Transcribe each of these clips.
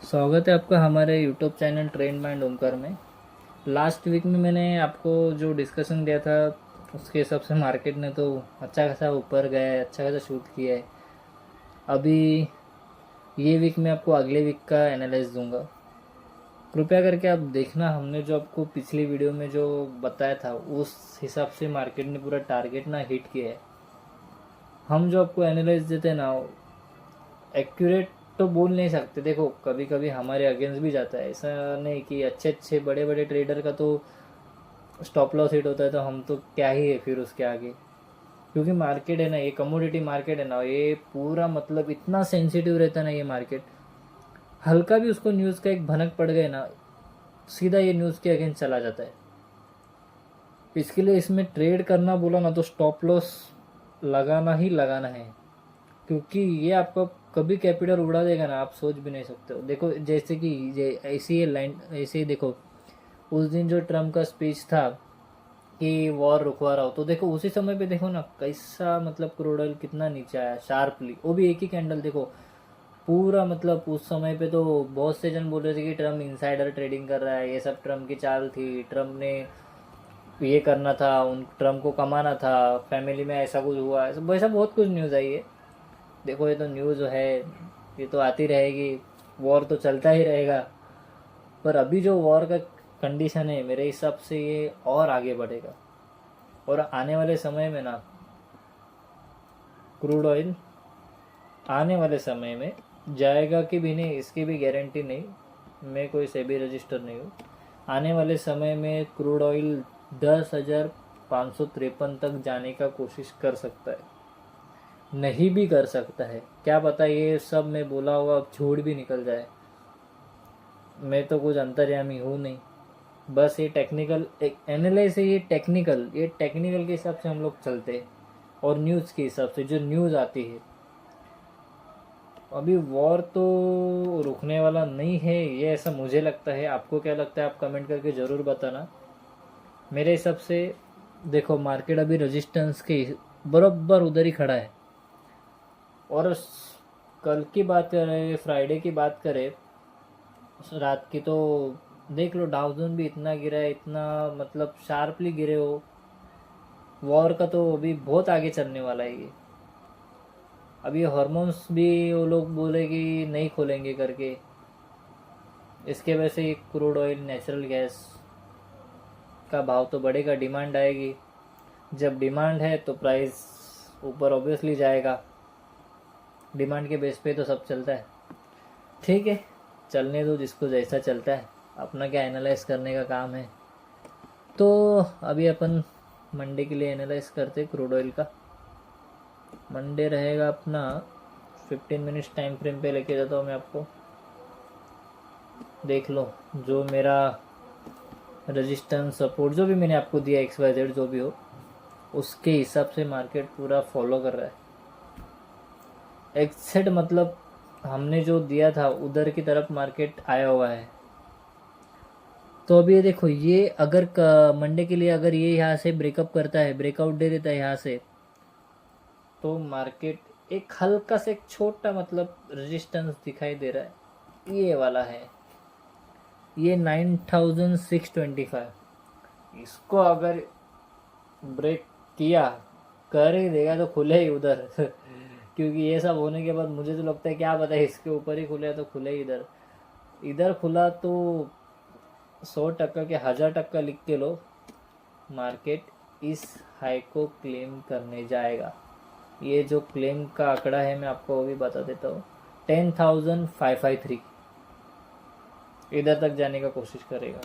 स्वागत है आपका हमारे YouTube channel trend mind Omkar में। लास्ट वीक में मैंने आपको जो डिस्कशन दिया था उसके हिसाब से मार्केट ने तो अच्छा खासा ऊपर गया है, अच्छा खासा शूट किया है। अभी ये वीक में आपको अगले वीक का एनालाइज दूंगा। कृपया करके आप देखना, हमने जो आपको पिछली वीडियो में जो बताया था उस हिसाब से मार्केट ने पूरा टारगेट ना हिट किया है। हम जो आपको एनालाइज देते हैं ना, एक्यूरेट तो बोल नहीं सकते। देखो कभी कभी हमारे अगेंस्ट भी जाता है, ऐसा नहीं कि अच्छे अच्छे बड़े बड़े ट्रेडर का तो स्टॉप लॉस हिट होता है तो हम तो क्या ही है फिर उसके आगे। क्योंकि मार्केट है ना, ये कमोडिटी मार्केट है ना, ये पूरा मतलब इतना सेंसिटिव रहता है ना ये मार्केट। हल्का भी उसको न्यूज़ का एक भनक पड़ गए ना, सीधा ये न्यूज़ के अगेंस्ट चला जाता है। इसके लिए इसमें ट्रेड करना बोला ना तो स्टॉप लॉस लगाना ही लगाना है। क्योंकि ये आपका कभी कैपिटल उड़ा देगा ना, आप सोच भी नहीं सकते हो। देखो जैसे कि ये ऐसी ये लाइन ऐसे ही देखो, उस दिन जो ट्रम्प का स्पीच था कि वॉर रुकवा रहा हो, तो देखो उसी समय पे देखो ना कैसा मतलब क्रूड ऑयल कितना नीचे आया शार्पली, वो भी एक ही कैंडल। देखो पूरा मतलब उस समय पे तो बहुत से जन बोल रहे थे कि ट्रम्प इनसाइडर ट्रेडिंग कर रहा है, ये सब ट्रम्प की चाल थी, ट्रम्प ने ये करना था, उन ट्रम्प को कमाना था, फैमिली में ऐसा कुछ हुआ, वैसा बहुत कुछ न्यूज़ आई है। देखो ये तो न्यूज़ है, ये तो आती रहेगी, वॉर तो चलता ही रहेगा। पर अभी जो वॉर का कंडीशन है मेरे हिसाब से ये और आगे बढ़ेगा। और आने वाले समय में ना क्रूड ऑयल आने वाले समय में जाएगा कि भी नहीं इसकी भी गारंटी नहीं, मैं कोई सेबी रजिस्टर नहीं हूँ। आने वाले समय में क्रूड ऑयल 10,553 तक जाने का कोशिश कर सकता है, नहीं भी कर सकता है, क्या पता ये सब मैं बोला हुआ झूठ भी निकल जाए। मैं तो कुछ अंतर्यामी हूँ नहीं, बस ये टेक्निकल एक एनालाइज है, ये टेक्निकल के हिसाब से हम लोग चलते हैं और न्यूज़ के हिसाब से जो न्यूज़ आती है। अभी वॉर तो रुकने वाला नहीं है, ये ऐसा मुझे लगता है। आपको क्या लगता है आप कमेंट करके ज़रूर बताना। मेरे हिसाब से देखो मार्केट अभी रेजिस्टेंस के बराबर उधर ही खड़ा है। और कल की बात करें, फ्राइडे की बात करें रात की, तो देख लो डाउजन भी इतना गिरा है, इतना मतलब शार्पली गिरे हो। वॉर का तो अभी बहुत आगे चलने वाला है ये। अभी हार्मोन्स भी वो लोग बोले कि नहीं खोलेंगे करके, इसके वजह से क्रूड ऑयल नेचुरल गैस का भाव तो बढ़ेगा, डिमांड आएगी। जब डिमांड है तो प्राइस ऊपर ऑब्वियसली जाएगा, डिमांड के बेस पे तो सब चलता है। ठीक है, चलने दो जिसको जैसा चलता है, अपना क्या एनालाइज करने का काम है। तो अभी अपन मंडे के लिए एनालाइज करते क्रूड ऑयल का। मंडे रहेगा अपना 15 मिनट्स टाइम फ्रेम पे लेके जाता हूँ मैं आपको। देख लो जो मेरा रेजिस्टेंस सपोर्ट जो भी मैंने आपको दिया XYZ जो भी हो, उसके हिसाब से मार्केट पूरा फॉलो कर रहा है। एक्सेट मतलब हमने जो दिया था उधर की तरफ मार्केट आया हुआ है। तो अभी ये देखो, ये अगर मंडे के लिए अगर ये यहाँ से ब्रेकअप करता है, ब्रेकआउट दे देता है यहाँ से, तो मार्केट एक हल्का से एक छोटा मतलब रेजिस्टेंस दिखाई दे रहा है, ये वाला है, ये 9,625। इसको अगर ब्रेक किया, कर ही देगा तो खुले ही उधर क्योंकि ये सब होने के बाद मुझे तो लगता है क्या पता है इसके ऊपर ही खुले तो खुले ही इधर। इधर खुला तो 100% के 1000% लिख के लो, मार्केट इस हाई को क्लेम करने जाएगा। ये जो क्लेम का आंकड़ा है मैं आपको वो भी बता देता हूँ, 10,553 इधर तक जाने का कोशिश करेगा।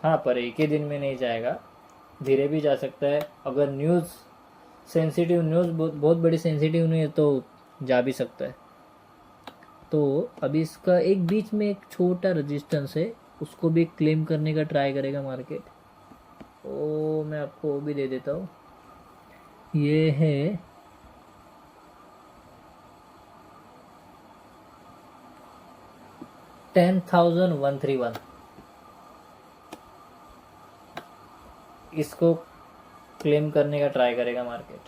हाँ पर एक ही दिन में नहीं जाएगा, धीरे भी जा सकता है। अगर न्यूज़ सेंसिटिव न्यूज़ बहुत बड़ी सेंसिटिव नहीं है तो जा भी सकता है। तो अभी इसका एक बीच में एक छोटा रेजिस्टेंस है, उसको भी क्लेम करने का ट्राई करेगा मार्केट। ओ मैं आपको वो भी दे देता हूँ, ये है 10,131। इसको क्लेम करने का ट्राई करेगा मार्केट।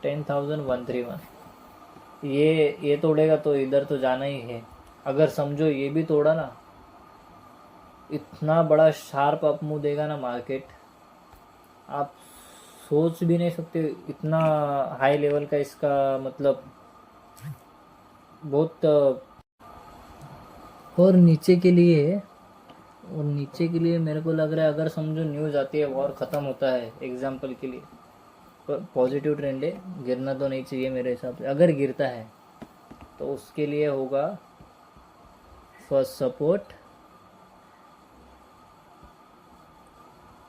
10,131 ये तोड़ेगा तो इधर तो जाना ही है। अगर समझो ये भी तोड़ा ना, इतना बड़ा शार्प अप मूव देगा ना मार्केट, आप सोच भी नहीं सकते। इतना हाई लेवल का इसका मतलब बहुत। और नीचे के लिए मेरे को लग रहा है, अगर समझो न्यूज़ आती है वॉर ख़त्म होता है एग्जाम्पल के लिए, पॉजिटिव ट्रेंड है, गिरना तो नहीं चाहिए मेरे हिसाब से। अगर गिरता है तो उसके लिए होगा first support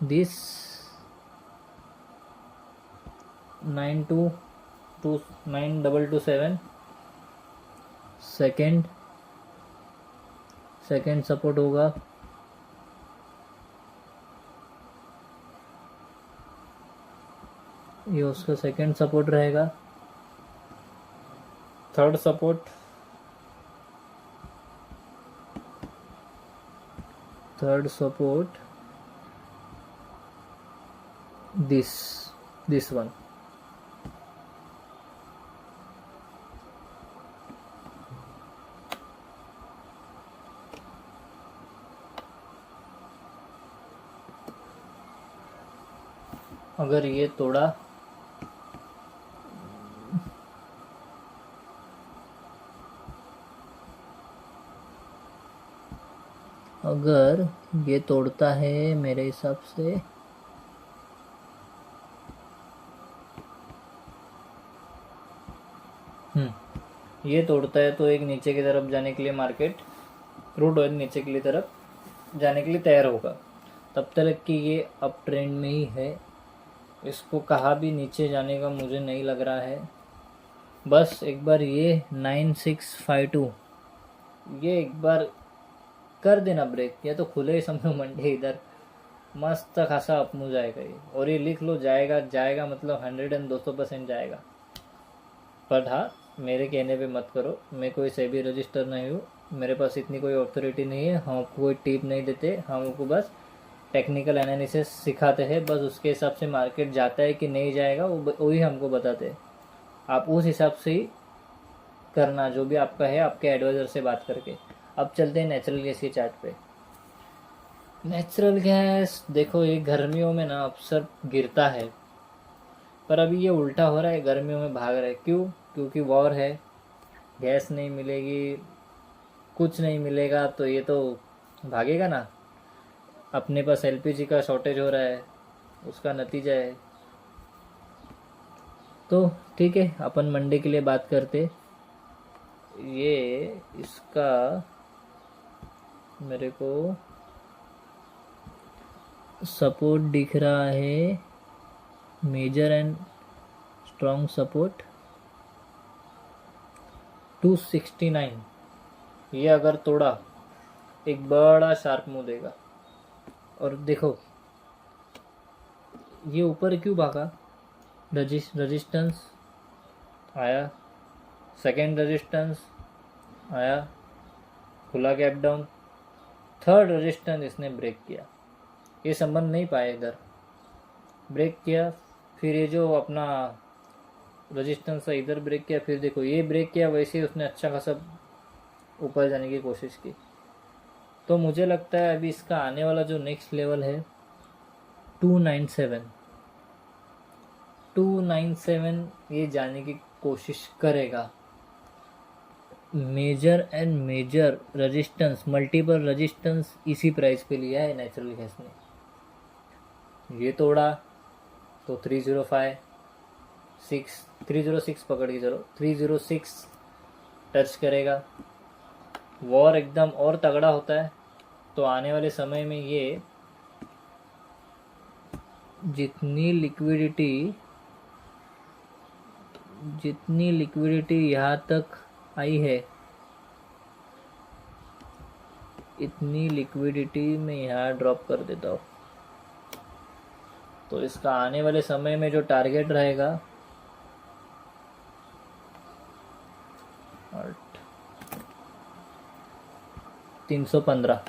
this 9227, second support होगा ये, उसका सेकंड सपोर्ट रहेगा। Third support this one. अगर ये तोड़ा अगर ये तोड़ता है मेरे हिसाब से, ये तोड़ता है तो एक नीचे की तरफ जाने के लिए मार्केट, क्रूड ऑयल नीचे की तरफ जाने के लिए तैयार होगा। तब तक कि ये अप ट्रेंड में ही है, इसको कहाँ भी नीचे जाने का मुझे नहीं लग रहा है। बस एक बार ये 9652 ये एक बार कर देना ब्रेक, या तो खुले समझो मंडे इधर मस्त खासा अप मूव जाएगा ये। और ये लिख लो, जाएगा मतलब 100 and 200% जाएगा। पर हाँ, मेरे कहने पे मत करो, मैं कोई सेबी रजिस्टर नहीं हूँ, मेरे पास इतनी कोई अथॉरिटी नहीं है, हम आपको कोई टिप नहीं देते, हम आपको बस टेक्निकल एनालिसिस सिखाते हैं। बस उसके हिसाब से मार्केट जाता है कि नहीं जाएगा वही हमको बताते हैं। आप उस हिसाब से ही करना जो भी आपका है, आपके एडवाइज़र से बात करके। अब चलते हैं नेचुरल गैस के चार्ट पे। नेचुरल गैस देखो, ये गर्मियों में ना अक्सर गिरता है, पर अभी ये उल्टा हो रहा है, गर्मियों में भाग रहा है। क्यों? क्योंकि वॉर है, गैस नहीं मिलेगी, कुछ नहीं मिलेगा, तो ये तो भागेगा ना। अपने पास एलपीजी का शॉर्टेज हो रहा है, उसका नतीजा है। तो ठीक है, अपन मंडे के लिए बात करते। ये इसका मेरे को सपोर्ट दिख रहा है, मेजर एंड स्ट्रॉन्ग सपोर्ट 269। ये अगर तोड़ा एक बड़ा शार्प मूव देगा। और देखो ये ऊपर क्यों भागा, रेजिस्टेंस आया, सेकेंड रेजिस्टेंस आया, खुला गैप डाउन, थर्ड रेजिस्टेंस इसने ब्रेक किया, ये संबंध नहीं पाया, इधर ब्रेक किया, फिर ये जो अपना रेजिस्टेंस है इधर ब्रेक किया, फिर देखो ये ब्रेक किया, वैसे ही उसने अच्छा खासा ऊपर जाने की कोशिश की। तो मुझे लगता है अभी इसका आने वाला जो नेक्स्ट लेवल है 297, ये जाने की कोशिश करेगा। Major and major resistance, multiple resistance इसी प्राइस पे लिया है नेचुरल गैस ने। ये तोड़ा तो 306 पकड़ के चलो, 306 टच करेगा। वॉर एकदम और तगड़ा होता है तो आने वाले समय में ये जितनी लिक्विडिटी यहाँ तक आई है, इतनी लिक्विडिटी मैं यहाँ ड्रॉप कर देता हूँ। तो इसका आने वाले समय में जो टारगेट रहेगा 315,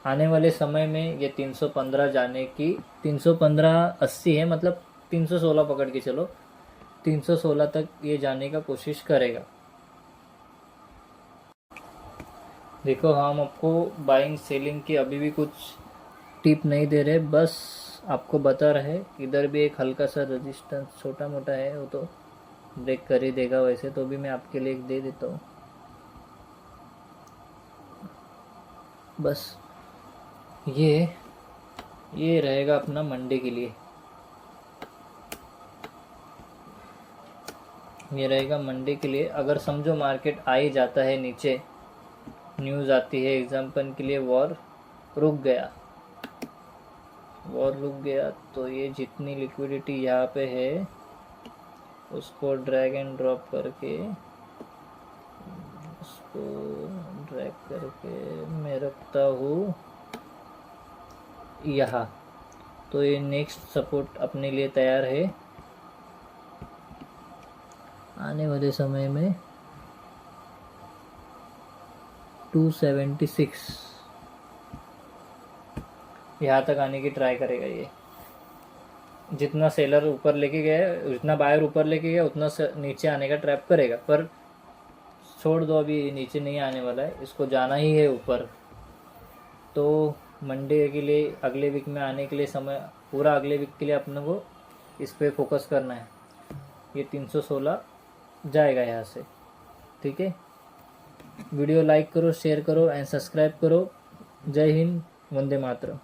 आने वाले समय में ये 315 जाने की, 315.80 है, मतलब 316 पकड़ के चलो, 316 तक ये जाने का कोशिश करेगा। देखो हम आपको बाइंग सेलिंग की अभी भी कुछ टिप नहीं दे रहे, बस आपको बता रहे। इधर भी एक हल्का सा रेजिस्टेंस छोटा मोटा है, वो तो ब्रेक कर ही देगा, वैसे तो भी मैं आपके लिए एक दे देता हूँ। बस ये रहेगा अपना मंडे के लिए, ये रहेगा मंडे के लिए। अगर समझो मार्केट आ ही जाता है नीचे, न्यूज़ आती है एग्जाम्पल के लिए वॉर रुक गया, तो ये जितनी लिक्विडिटी यहाँ पे है उसको ड्रैग एंड ड्रॉप करके, उसको ड्रैग करके मैं रखता हूँ यहाँ। तो ये नेक्स्ट सपोर्ट अपने लिए तैयार है आने वाले समय में 276 यहाँ तक आने की ट्राई करेगा। ये जितना सेलर ऊपर लेके गया, जितना बायर ऊपर लेके गया, उतना नीचे आने का ट्रैप करेगा, पर छोड़ दो, अभी नीचे नहीं आने वाला है, इसको जाना ही है ऊपर। तो मंडे के लिए अगले वीक में आने के लिए समय, पूरा अगले वीक के लिए अपने को इस पे फोकस करना है। ये 316 जाएगा यहाँ से, ठीक है। वीडियो लाइक करो, शेयर करो एंड सब्सक्राइब करो। जय हिंद, वंदे मातरम।